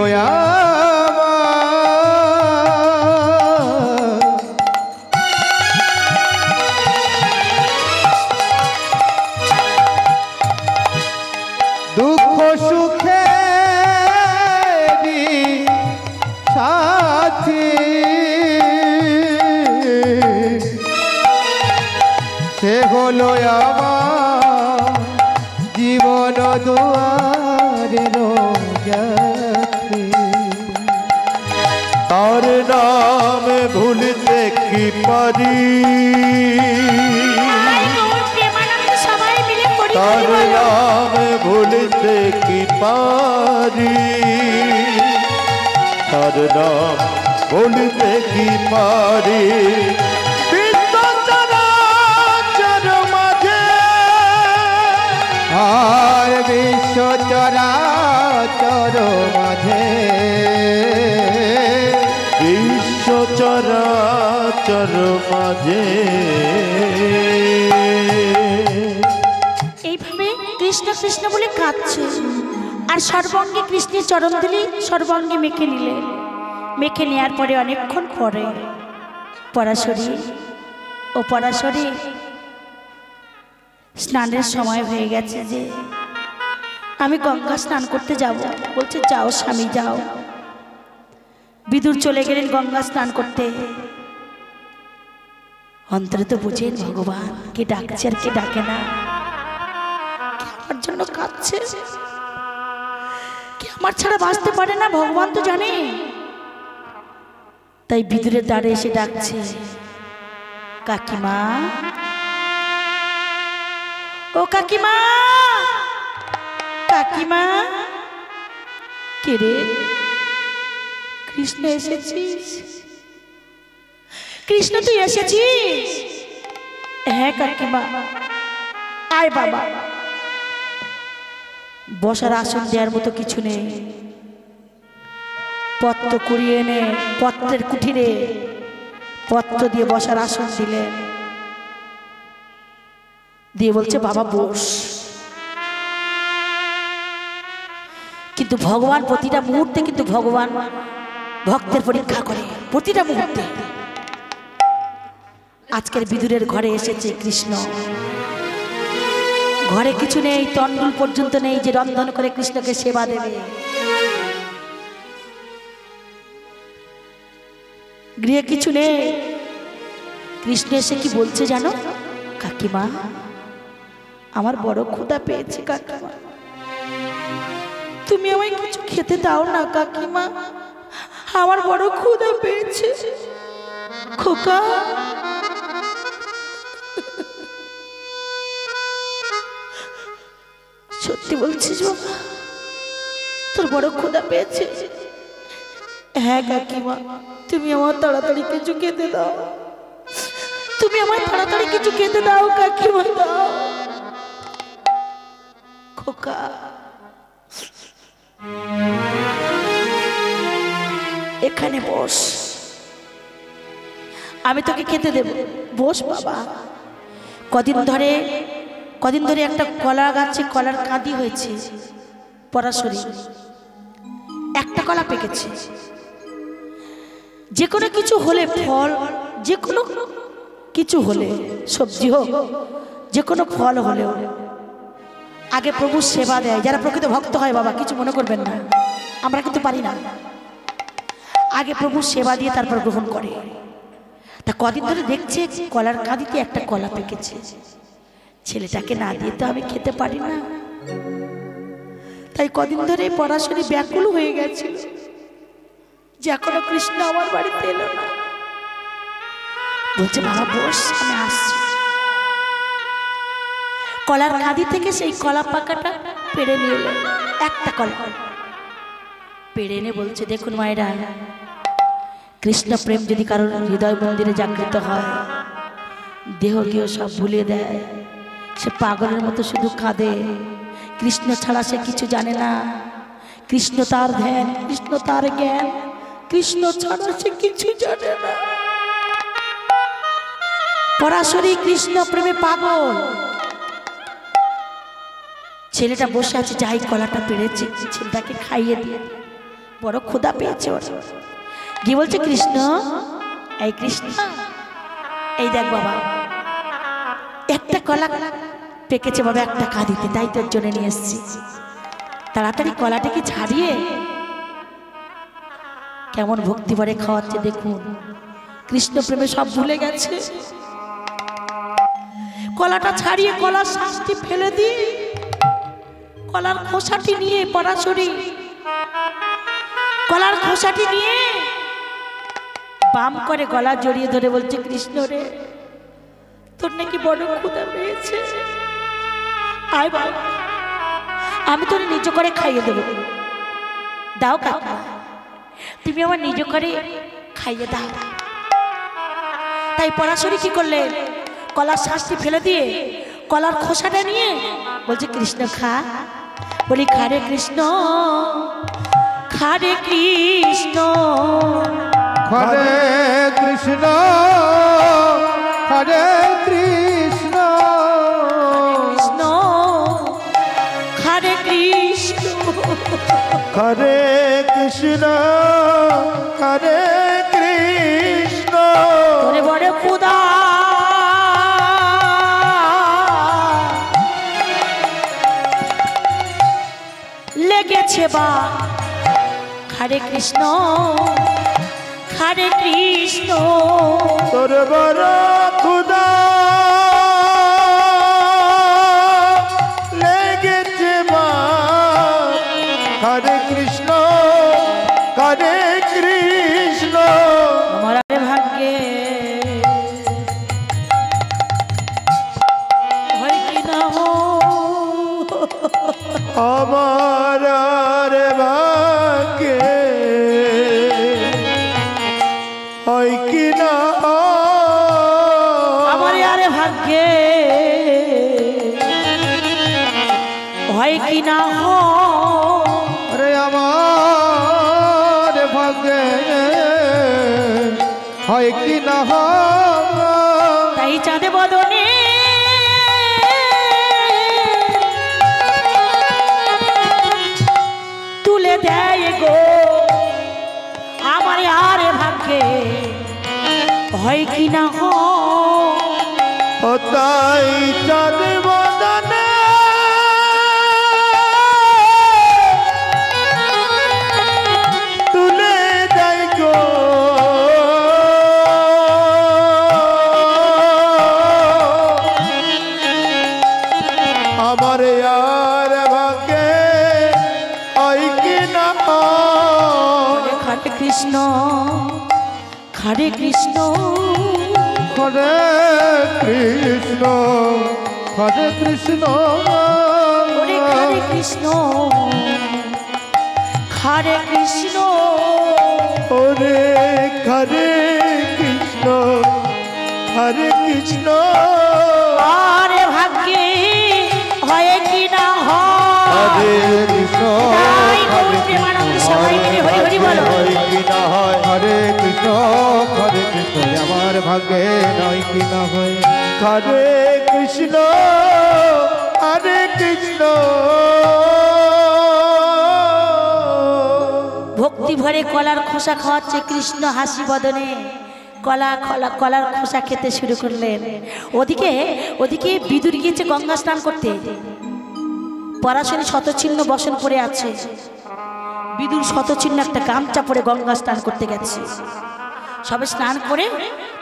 দুঃখ সুখের সাথী, সে হলো আমার জীবন দুয়ারের যাত্রী। তার নামে ভুলতে কি পারি, সবাই মিলে হরি তার হরি বলো। নামে ভুলতে কি পারি, তার নাম ভুলতে কি পারি, বিশ্ব চরাচর মাঝে আর বিশ্ব চরাচর মাঝে বিশ্ব চরাচর মাঝে। এইভাবে কৃষ্ণ কৃষ্ণ বলে কাঁদছে আর সর্বাঙ্গে কৃষ্ণের চরণ দিলে সর্বাঙ্গে মেখে নিলেন। মেখে নেওয়ার পরে অনেকক্ষণ পরে পরাশরী ও পরাশরী স্নানের সময় হয়ে গেছে, যে আমি গঙ্গা স্নান করতে যাব। বলছে যাও স্বামী যাও। বিদুর চলে গেলেন গঙ্গা স্নান করতে। অন্তরে তো বুঝেন ভগবান কে ডাকছে আর কে ডাকে না। আমার জন্য কাঁদছে। কি আমার ছাড়া বাঁচতে পারে না, ভগবান তো জানে। তাই বিদুরের দ্বারে এসে ডাকছে, কাকিমা, ও কাকিমা, কাকিমা। কে রে? কৃষ্ণ এসেছিস? কৃষ্ণ তুই এসেছিস? হ্যাঁ কাকিমা, আয় বাবা। বসার আসন দেওয়ার মতো কিছু নেই। পত্র কুড়িয়ে এনে পত্রের কুঠিরে পত্র দিয়ে বসার আসন দিলেন, দিয়ে বলছে বাবা বস। কিন্তু ভগবান প্রতিটা মুহূর্তে, কিন্তু ভগবান ভক্তের পরীক্ষা করে প্রতিটা মুহূর্তে। আজকের বিদুরের ঘরে এসেছে কৃষ্ণ। ঘরে কিছু নেই, তন্ডুল পর্যন্ত নেই যে রন্ধন করে কৃষ্ণকে সেবা দেবে। গৃহে কিছু নেই। কৃষ্ণ এসে কি বলছে জানো? কাকিমা, আমার বড় ক্ষুধা পেয়েছে কাকিমা, তুমি আমায় কিছু খেতে দাও না কাকিমা, আমার বড় ক্ষুধা পেয়েছে। খোকা, সত্যি বলছিস বাবা, তোর বড় ক্ষুধা পেয়েছে? হ্যাঁ কাকিমা, তুমি আমার তাড়াতাড়ি কিছু খেতে দাও, তুমি আমার তাড়াতাড়ি কিছু খেতে দাও কাকিমা, দাও। খোকা, এখানে বস, আমি তোকে খেতে দেব, বস বাবা। কদিন ধরে একটা কলা গাছে কলার কাঁদি হয়েছে, পরাশরী একটা কলা পেকেছে। যে কোনো কিছু হলে, ফল, যে কোনো কিছু হলে, সবজি হোক, যে কোনো ফল হলেও আগে প্রভু সেবা দেয়। যারা প্রকৃত ভক্ত হয় বাবা, কিছু মনে করবেন না, আমরা কিন্তু পারি না। আগে প্রভু সেবা দিয়ে তারপর গ্রহণ করে। তা কদিন ধরে দেখছে কলার কাঁদিতে একটা কলা পেকেছে, ছেলেটাকে না দিয়ে তো আমি খেতে পারি না। তাই কদিন ধরে পরাশরী ব্যাকুল হয়ে গেছিল যে এখনো কৃষ্ণ আমার বাড়িতে এলো না। বলছে বাবা বস, আমি আসছি। কলার কাঁদি থেকে সেই কলা পাকাটা পেড়ে নিয়ে এলো, একটা কলা পেড়ে এনে বলছে, দেখুন মায়েরা, কৃষ্ণ প্রেম যদি কারোর হৃদয় মন্দিরে জাগৃত হয়, দেহ গেহ সব ভুলে দেয়, সে পাগলের মতো শুধু কাঁদে, কৃষ্ণ ছাড়া সে কিছু জানে না। কৃষ্ণ তার ধ্যান, কৃষ্ণ তার জ্ঞান, কৃষ্ণ ছাড়া সে কিছু জানে না। পরাশরী কৃষ্ণ প্রেমে পাগল। ছেলেটা বসে আছে, যাই কলাটা পেরেছে ছেলেটাকে খাইয়ে দিয়ে, বড় ক্ষুধা পেয়েছে ওর। গিয়ে বলছে, কৃষ্ণ, এই কৃষ্ণ, এই দেখ বাবা, একটা কলা পেকেছে বাবা, একটা কাঁদিতে, তাই তোর জন্য নিয়ে এসছি। তাড়াতাড়ি কলাটাকে ছাড়িয়ে কেমন ভক্তি ভরে খাওয়াচ্ছে দেখুন। কৃষ্ণ প্রেমে সব ভুলে গেছে। কলাটা ছাড়িয়ে কলার শাঁসটি ফেলে দিয়ে কলার খোসাটি নিয়ে পরাশরী কলার খোসাটি নিয়ে বাম করে গলা জড়িয়ে ধরে বলছে, কৃষ্ণ রে, তোর নাকি বড় ক্ষুধা পেয়েছে, আয় বাবা, আমি তোর নিজ করে খাইয়ে দেবো, দাও কাকা, তুমি আমার নিজ করে খাইয়ে দাও। তাই পরাশরী কি করলে, কলার শাঁসটি ফেলে দিয়ে কলার খোসাটা নিয়ে বলছে, কৃষ্ণ খা। বলি, খারে কৃষ্ণ, খারে কৃষ্ণ, হরে কৃষ্ণ, হরে কৃষ্ণ, কৃষ্ণ, খারে কৃষ্ণ, হরে কৃষ্ণ, হরে কৃষ্ণ। তোরে বড় ক্ষুধা লেগেছে বা, হরে কৃষ্ণ, হরে কৃষ্ণ, তোর বড় ক্ষুধা লেগেছে ভাগ্যে হয় কি না রে আমার ভাগ্যে হয় কি না তাই চাঁদে বদনে তুলে দেয় গো আমার আর ভাগ্যে হয় কি না ও তাই চাঁদ বদনে তুলে দেয় গো আমার আর ভাগ্যে হয় কি না হরে কৃষ্ণ হরে কৃষ্ণ হরে কৃষ্ণ হরে কৃষ্ণ হরে হরে কৃষ্ণ হরে কৃষ্ণ ওরে হরে কৃষ্ণ হরে কৃষ্ণ আরে ভাগ্যে হয় কি না হরে কৃষ্ণ তাই গৌর প্রেমানন্দ সবাই মিলে হরি হরি বলো হয় কি না হয় হরে কৃষ্ণ আমার ভাগ্যে নয় কি না হয় হরে কৃষ্ণ হরে কৃষ্ণ ভক্তি ভরে কলার খোসা খাওয়াচ্ছে কৃষ্ণ হাসি বদনে কলার খোসা খেতে শুরু করলেন। ওদিকে বিদুর গিয়েছে গঙ্গা স্নান করতে। পরাশরী শতচিহ্ন বসন পরে আছে। বিদুর শতচিহ্ন একটা গামছা পরে গঙ্গা স্নান করতে গেছে। সবে স্নান করে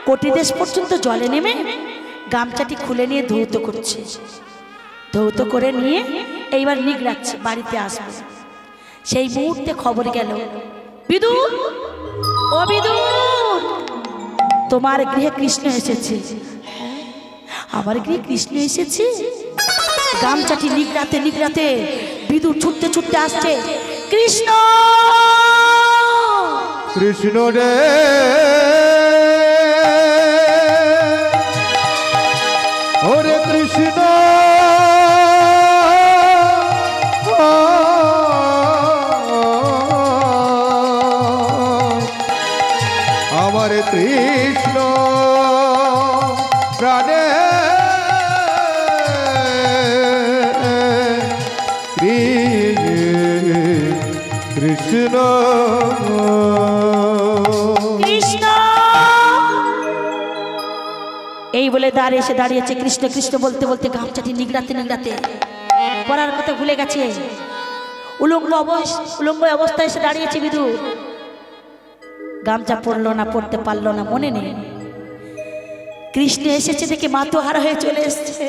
কোটিদেশ পর্যন্ত জলে নেমে গামছাটি খুলে নিয়ে ধৌত করছে। ধৌত করে নিয়ে এইবার নিগড়াচ্ছে, বাড়িতে আসবে। সেই মুহূর্তে খবর গেল, বিদুর ও বিদুর, তোমার গৃহে কৃষ্ণ এসেছে। আমার গৃহে কৃষ্ণ এসেছে। গামছাটি নিগড়াতে নিগড়াতে বিদুর ছুটতে ছুটতে আসছে। কৃষ্ণ কৃষ্ণ রে ওরে কৃষ্ণ আমার কৃষ্ণ প্রাণে কৃষ্ণ কৃষ্ণ এই বলে এসে দাঁড়িয়েছে। কৃষ্ণ কৃষ্ণ বলতে বলতে গামছাটি নিগড়াতে নিগড়াতে পড়ার কথা ভুলে গেছে। উলঙ্গ অবস্থায় এসে দাঁড়িয়েছে বিদুর। গামছা পড়লো না, পড়তে পারলো না, মনে নেই। কৃষ্ণ এসেছে দেখে মাতোহারা হয়ে চলে এসছে।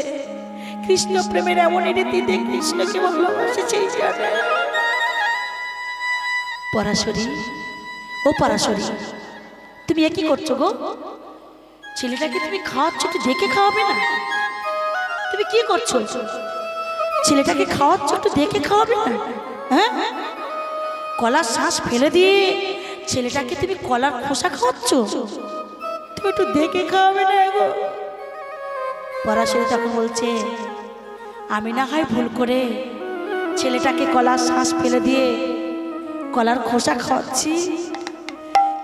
কৃষ্ণ প্রেমের এমন রীতিতে কৃষ্ণকে ভালোবাসেছে। পরাশরী, ও পরাশরী, তুমি কি করছো গো? ছেলেটাকে তুমি খাওয়াচ্ছ, একটু দেখে খাওয়াবে না? তুমি কি করছো? ছেলেটাকে খাওয়াচ্ছ, একটু দেখে খাওয়াবে না? হ্যাঁ, কলার শ্বাস ফেলে দিয়ে ছেলেটাকে তুমি কলার খোসা খাওয়াচ্ছ, তুমি একটু দেখে খাওয়াবে না গো? পরাশরী তখন বলছে, আমি না হয় ভুল করে ছেলেটাকে কলার শ্বাস ফেলে দিয়ে কলার খোসা খাওয়াচ্ছি,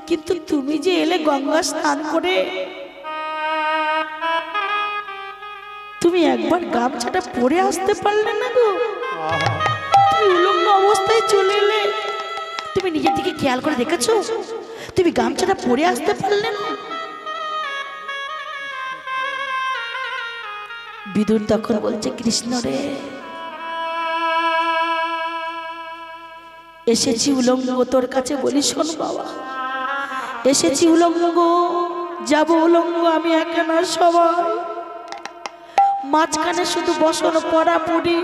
কিন্তু তুমি যে এলে গঙ্গা স্নান করে, তুমি একবার গামছাটা পরে আসতে পারলে না গো? তুমি উলঙ্গ অবস্থায় চলে এলে, তুমি নিজের দিকে খেয়াল করে দেখেছো? তুমি গামছাটা পরে আসতে পারলে না? বিদুর তখন বলছে, কৃষ্ণ রে, এসেছি উলঙ্গ তোর কাছে, বলি শোন বাবা, এসেছি উলঙ্গ, যাব উলঙ্গ, আমি একা না, সবাই মাঝখানে শুধু বসন পড়া পড়ি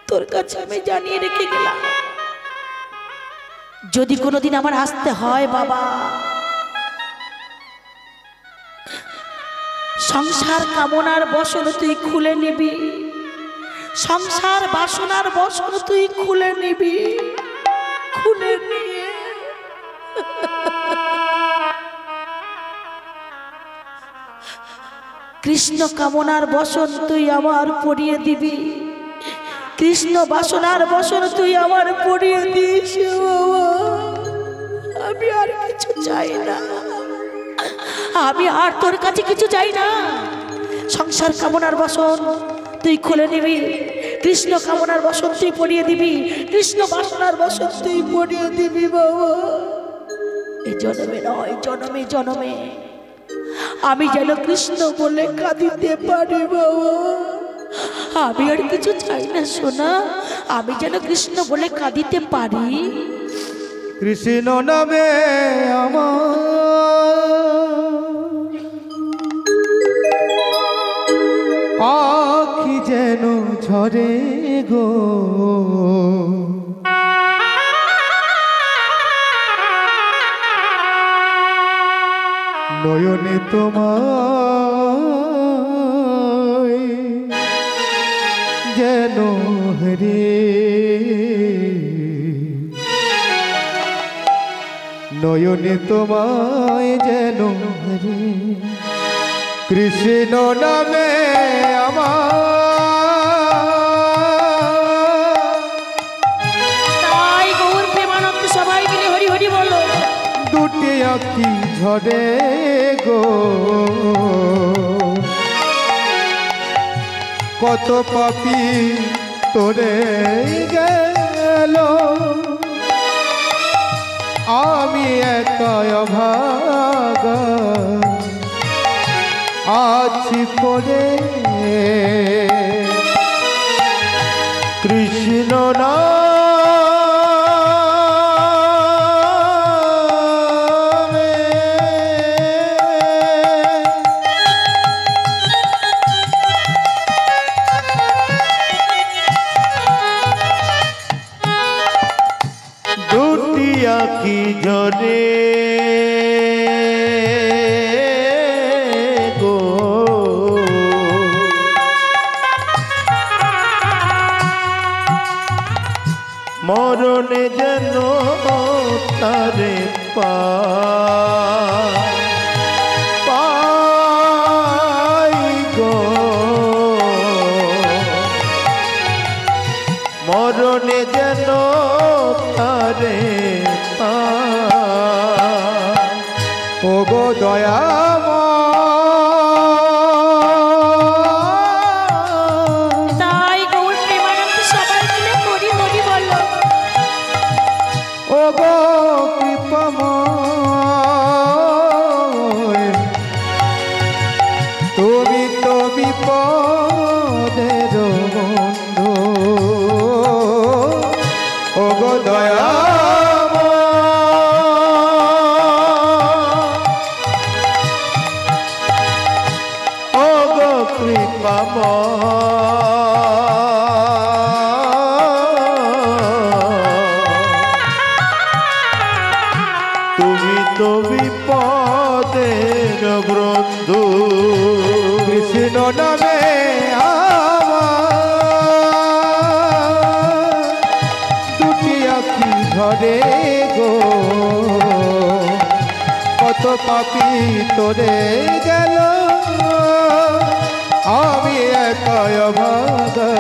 তোর কাছে আমি জানিয়ে রেখে গেলাম। যদি কোনোদিন আমার আসতে হয় বাবা, সংসার কামনার বসন তুই খুলে নিবি, সংসার বাসনার বসন তুই খুলে নিবি, খুলে নিয়ে কৃষ্ণ কামনার বসন তুই আমার পড়িয়ে দিবি, কৃষ্ণ বাসনার বসন তুই আমার পড়িয়ে দিস বাবা। আমি আর কিছু চাই না, আমি আর তোর কাছে কিছু চাই না। সংসার কামনার বসন তুই খুলে নিবি, কৃষ্ণ কামনার বসন তুই পড়িয়ে দিবি, কৃষ্ণ বাসনার বসন তুই পড়িয়ে দিবি বাবা। এই জন্মে নয়, জন্মে জন্মে আমি যেন কৃষ্ণ বলে কাঁদিতে পারি বাবা। আমি আর কিছু চাই না সোনা, আমি যেন কৃষ্ণ বলে কাঁদিতে পারি। কৃষ্ণ নামে আমার পাখি যেন ঝরে গো, নয়নে তোমায় যেন হরে, নয়নে তোমায় যেন হরে। কৃষ্ণ নামে আমার তাই গৌর প্রেমানন্দ সবাই মিলে হরি হরি বলো। দুটি আঁখি ঝরে গো, কত পাপি তোরে গেল, আমি একা অভাগা আছি পড়ে। কৃষ্ণ নামে দুটি আঁখি ঝরে গো, মরণে যেন তারে পাই গো, মরণে যেন তারে পাই। ও গো দয়াময়, তাই গৌর প্রেমানন্দ সবাই মিলে হরি হরি বলো। ও গো কৃপাময়, তুমি তো বিপদের বন্ধু। ও গো দয়াময়, ও গো কৃপাময়, তুমি তো বিপদের বন্ধু। কৃষ্ণ নামে আমার দুটি আঁখি ঝরে গো, কত পাপি তোরে গেল, আমি একা অভাগা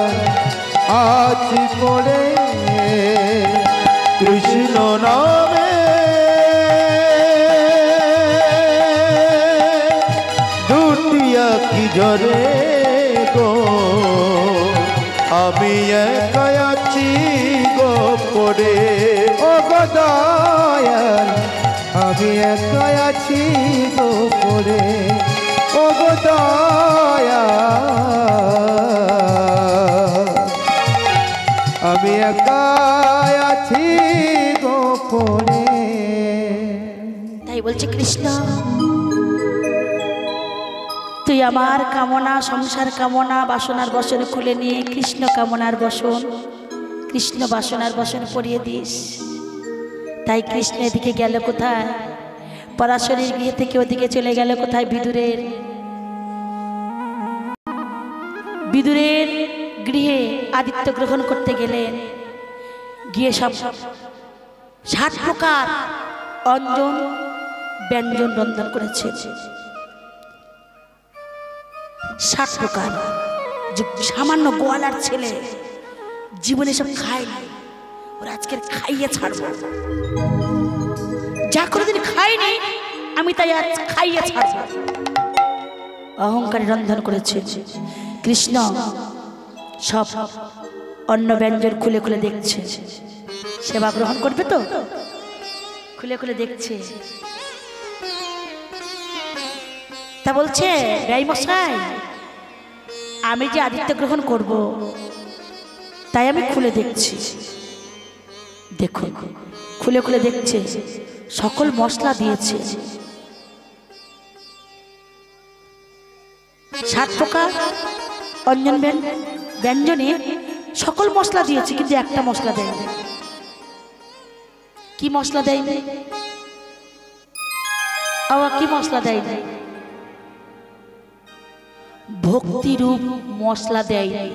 আছি পড়ে। কৃষ্ণ নামে দুটি আঁখি ঝরে গো, আমি একা আছি গো পড়ে। ও গো দয়াল, আমি একা আছি গো পড়ে। ও গো দয়াল, আমি একা আছি গো পড়ে। তাই বলছে কৃষ্ণ তুই আমার কামনা, সংসার কামনা, বাসনার বসন খুলে নিয়ে কৃষ্ণ কামনার বসন, কৃষ্ণ বাসনার বসন পরিয়ে দিস। তাই কৃষ্ণ এদিকে গেল কোথায়? পরাশরীর গৃহ থেকে ওদিকে চলে গেল কোথায়? বিদুরের বিদুরের গৃহে আদিত্য গ্রহণ করতে গেলেন। গিয়ে সব 60 প্রকার অঞ্জন ব্যঞ্জন রন্ধন করেছে। 60 প্রকার। সামান্য গোয়ালার ছেলে জীবনে সব খায়নি, ওরা আজকে খাইয়ে ছাড়বো। যা কোনোদিন খাইনি আমি তাই আজ খাইয়ে ছাড়বো। অহংকারে রন্ধন করেছে কৃষ্ণ। সব অন্ন ব্যঞ্জন খুলে খুলে দেখছে, সেবা গ্রহণ করবে তো খুলে খুলে দেখছে। তা বলছে ব্যয় মশাই, আমি যে আদিত্য গ্রহণ করব তাই আমি খুলে দেখছি। দেখো খুলে খুলে দেখছে, সকল মশলা দিয়েছে, 7 প্রকার অঞ্জন ব্যঞ্জনে সকল মশলা দিয়েছে, কিন্তু একটা মশলা দেয়নি। কি মশলা দেয়নি? আবার কি মশলা দেয়নি? ভক্তিরূপ মশলা দেয়নি।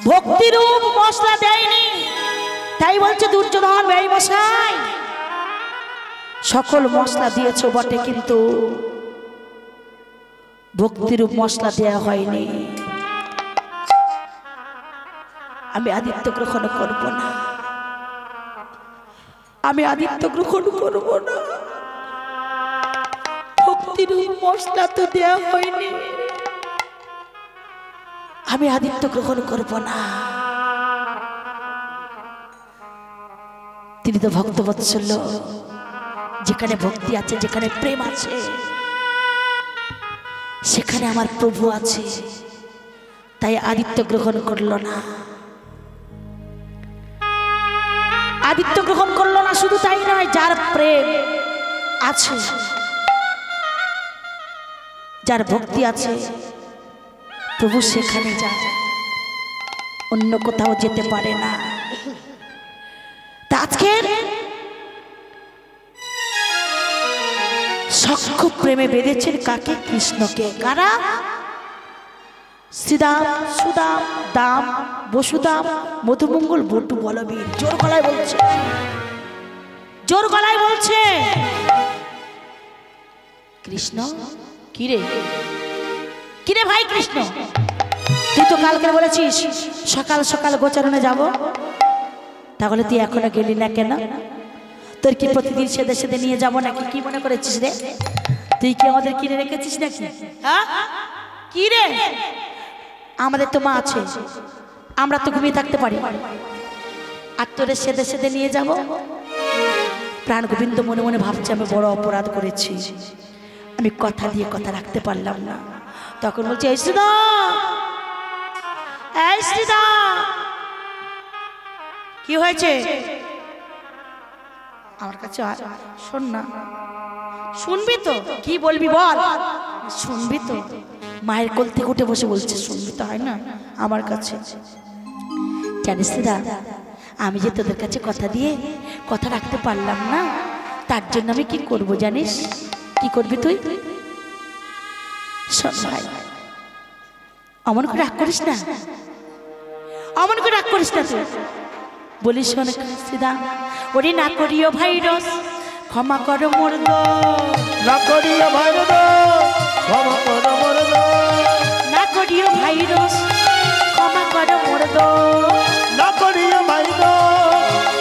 ভক্তিরূপ মশলা দেয়নি। তাই বলছে দুর্যোধন, ব্যয় মশাই সকল মশলা দিয়েছ বটে, কিন্তু ভক্তিরূপ মশলা দেয়া হয়নি। আমি আদিত্য গ্রহণ করব না, আমি আদিত্য গ্রহণ করব না। ভক্তিরূপ মশলা তো দেয়া হয়নি, আমি আদিত্য গ্রহণ করব না। তিনি তো ভক্তবৎসল্য, যেখানে ভক্তি আছে, যেখানে প্রেম আছে, সেখানে আমার প্রভু আছে। তাই আদিত্য গ্রহণ করল না। আদিত্য গ্রহণ করলো না, শুধু তাই নয়, যার প্রেম আছে, যার ভক্তি আছে, প্রভু সেখানে যায়, অন্য কোথাও যেতে পারে না। তা আজকের সখ্য প্রেমে বেঁধেছেন কাকে? কৃষ্ণকে। কারা? শ্রীদাম, সুদাম, দাম, বসুদাম, মধুমঙ্গল, বটু, বলবীর। জোর গলায় বলছে, জোর গলায় বলছে কৃষ্ণ। কিরে কিরে ভাই কৃষ্ণ, তুই তো কালকে বলেছিস সকাল সকাল গোচারণে যাব, তাহলে তুই এখনো গেলি না কেন? তোর কি প্রতিদিন সেদে সেদে নিয়ে যাবো নাকি? কি মনে করেছিস রে? তুই কি আমাদের কিনে রেখেছিস নাকি? হ্যাঁ কি রে? আমাদের তো মা আছে, আমরা তো ঘুমিয়ে থাকতে পারি, আর তোরে সেদে সেদে নিয়ে যাব? প্রাণ গোবিন্দ মনে মনে ভাবছে আমি বড় অপরাধ করেছি, আমি কথা দিয়ে কথা রাখতে পারলাম না। তখন বলছে এই শ্রীদা, এই শ্রীদা, কি হয়েছে? আমার কাছে শোন না। শুনবি তো? কি বলবি বল। শুনবি তো? মায়ের কোল থেকে উঠে বসে বলছে শুনবি তো, হয় না আমার কাছে। জানিস দাদা, আমি যে তোদের কাছে কথা দিয়ে কথা রাখতে পারলাম না, তার জন্য আমি কি করব জানিস? কি করবি তুই? শোন ভাই, অমন করে রাগ করিস না, অমন করে রাগ করিস না। তুই বলিস শোন সিদা, ওরে না করিও ভাইরস, ক্ষমা করো মোর দোষ, না করিও ভাইরস, ক্ষমা করো মোর দোষ, না করিও ভাইরস, ক্ষমা করো মোর দোষ, না করিও ভাইরস,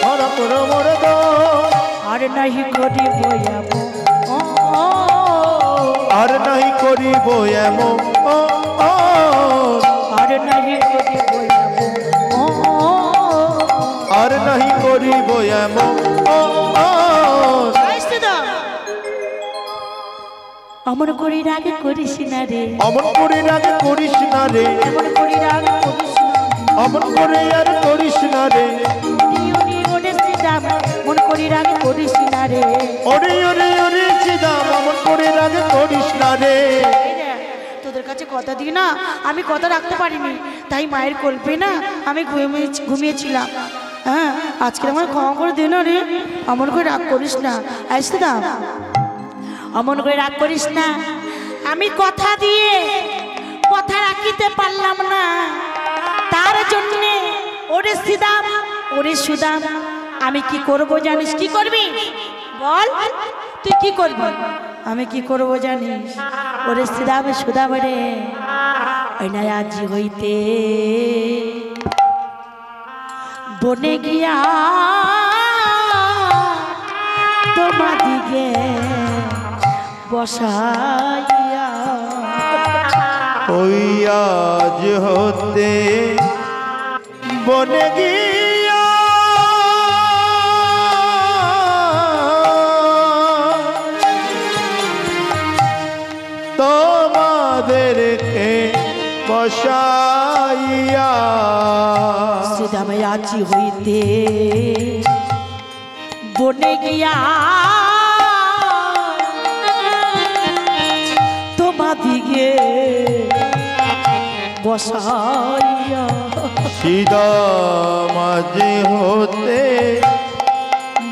ক্ষমা করো মোর দোষ। আর নাহি করিব এমন, আর নাহি করিব এমন, আর নাহি করিব এমন, আর নাহি করিব এমন। অমন করি রাগ করিস না রে, অমন করে রাগ করিস না রে, এমন করি রাগ করিস না, অমন করে আর করিস না রে, মন করি রাগ করিস না রে। ওরে ওরে ওরে চিদাম, অমন করে রাগ করিস না রে। তোদের কাছে কথা দিই না, আমি কথা রাখতে পারিনি, তাই মায়ের কল্পে না আমি ঘুমিয়েছিলাম। হ্যাঁ, আজকে আমার ক্ষমা করে দে না রে, অমন করে রাগ করিস না। আসতে দাম, অমন করে রাগ করিস না, আমি কথা দিয়ে কথা রাখিতে পারলাম না, তার জন্যে ওরে সিদাম, ওরে সুদাম, আমি কি করব জানিস? কি করবি বল, তুই কি করবি? আমি কি করব জানিস? ওরে শ্রীরামে সুদাম রে, ওই না আজি হইতে বনে গিয়া তোমাদিকে বসাইয়া। ওই আজ হতে বনে গিয়া তোমাদেরকে বসাইয়া। শ্রীরামে আজি হইতে বনে গিয়া তোমাদিকে বসাইয়া। সীতা মাঝে হতে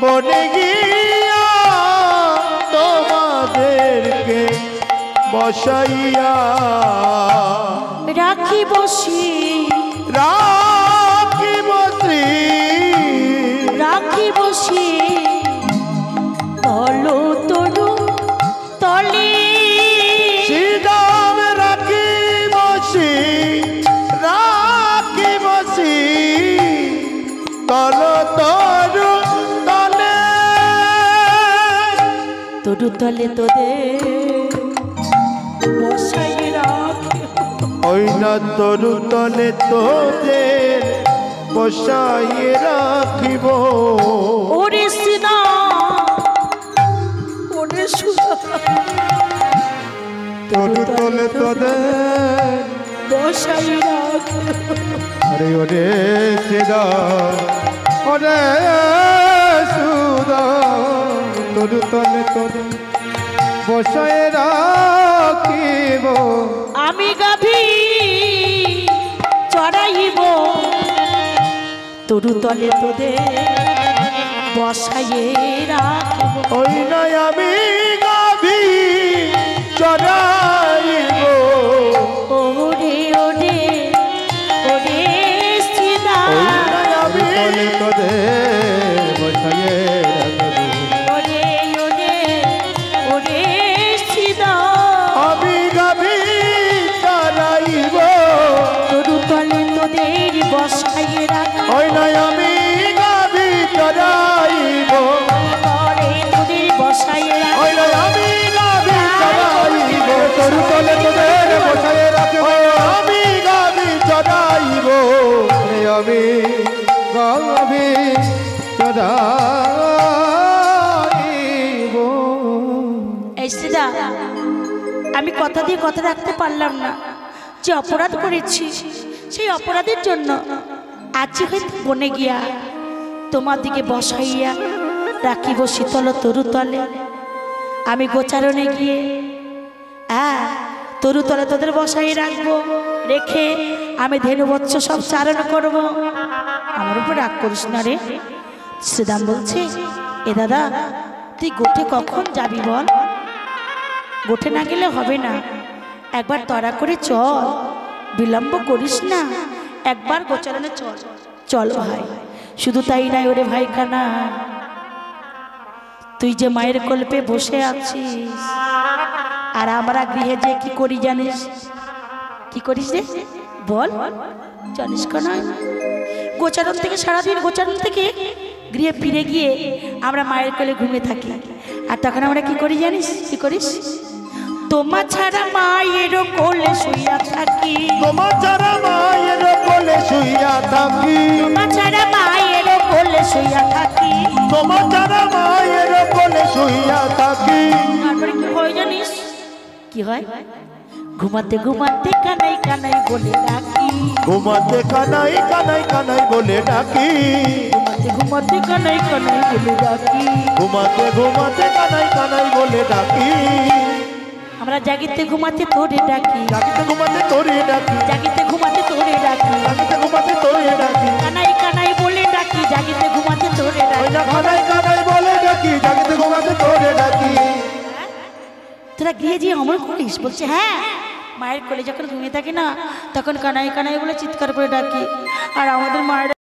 বনে গিয়া তোমাদেরকে বসাইয়া। রাখি বসি রাখি বসি রাখি বসি তলো তরু তলে। শ্রীরাম রাখি বসি রাখি বসি তল তরু তলে। তরু তলে তোদের বসাই রাখি। ওই না তরু তলে তোদের বসাই রাখিব। ওরে সিনা ওরে সুদা তরু তলে তোদের বসাই রাখি। আরে ওরে সেদা ওরে সুদা তরু তলে তোদের বসায় রাখিব। আমি গাভী চড়াইব তরু তলে তোদের বসাইয়ে রাখব। ওই নাই আমি গাভী চড়াইব। ওরে ওরে ওরে সিনা ওই নাই আমি তলে তোদের বসায় রাখব। ওরে ওরে ওরে সিনা আমি গাভী চড়াইব। তরু তলে তোদের বসাইয়ে রাখব। ওই নাই আমি গাভী চড়াইব। তলে তোদের বসাইয়ে রাখব। ওই নাই আমি গাভী চড়াইব। তরু তলে তোদের বসায় রাখব। ওই আমি গাভী চড়াইব। আরে আমি গাভী চড়াইব। এই সিদা আমি কথা দিয়ে কথা রাখতে পারলাম না। যে অপরাধ করেছি সেই অপরাধের জন্য আজি হইতে বনে গিয়া তোমার দিকে বসাইয়া রাখিব শীতল তরু তলে। আমি গোচারণে গিয়ে তরু তলে তোদের বসাই রাখবো। রেখে আমি ধেনু বৎস সব চারণ করব। আমার উপর রাগ করিস না রে। শ্রীরাম বলছে, এ দাদা তুই গোটে কখন যাবি বল? গোটে না গেলে হবে না, একবার তড়া করে চল, বিলম্ব করিস না, একবার গোচারণে চল। চল ভাই। শুধু তাই নাই ওরে ভাই খানা, তুই যে মায়ের কল্পে বসে আছিস আর আমরা গৃহে যে কি করি জানিস? কি করিস রে বল? জানিস কেন? গোচারণ থেকে সারাদিন গোচারণ থেকে গৃহে ফিরে গিয়ে আমরা মায়ের কোলে ঘুমিয়ে থাকি। আর তখন আমরা কি করি জানিস? কি করিস? তোমার ছাড়া মায়ের কোলে শুইয়া থাকি। তোমার ছাড়া মায়ের কোলে শুইয়া থাকি। তোমার ছাড়া মায়ের কোলে শুইয়া থাকি। তোমার ছাড়া মায়ের কোলে শুইয়া থাকি। তারপরে কি হয় জানিস? কি হয়? ঘুমাতে ঘুমাতে কানাই কানাই বলে ডাকি। ঘুমাতে কানাই কানাই কানাই বলে ডাকি। ঘুমাতে ঘুমাতে কানাই কানাই বলে ডাকি। ঘুমাতে ঘুমাতে কানাই কানাই বলে ডাকি। আমরা জাগিতে ঘুমাতে তোরে ডাকি। জাগিতে ঘুমাতে তোরে ডাকি। জাগিতে ঘুমাতে তোরে ডাকি। জাগিতে ঘুমাতে তোরে ডাকি। কানাই কানাই বলে ডাকি, জাগিতে ঘুমাতে তোরে ওই ডাকি। না কানাই কানাই বলে ডাকি। জাগিতে ঘুমাতে তোরে ডাকি। তোরা গিয়ে যে অমর করিস? বলছে হ্যাঁ, মায়ের কোলে যখন ঘুমিয়ে থাকি না তখন কানাই কানাই বলে চিৎকার করে ডাকি। আর আমাদের মায়ের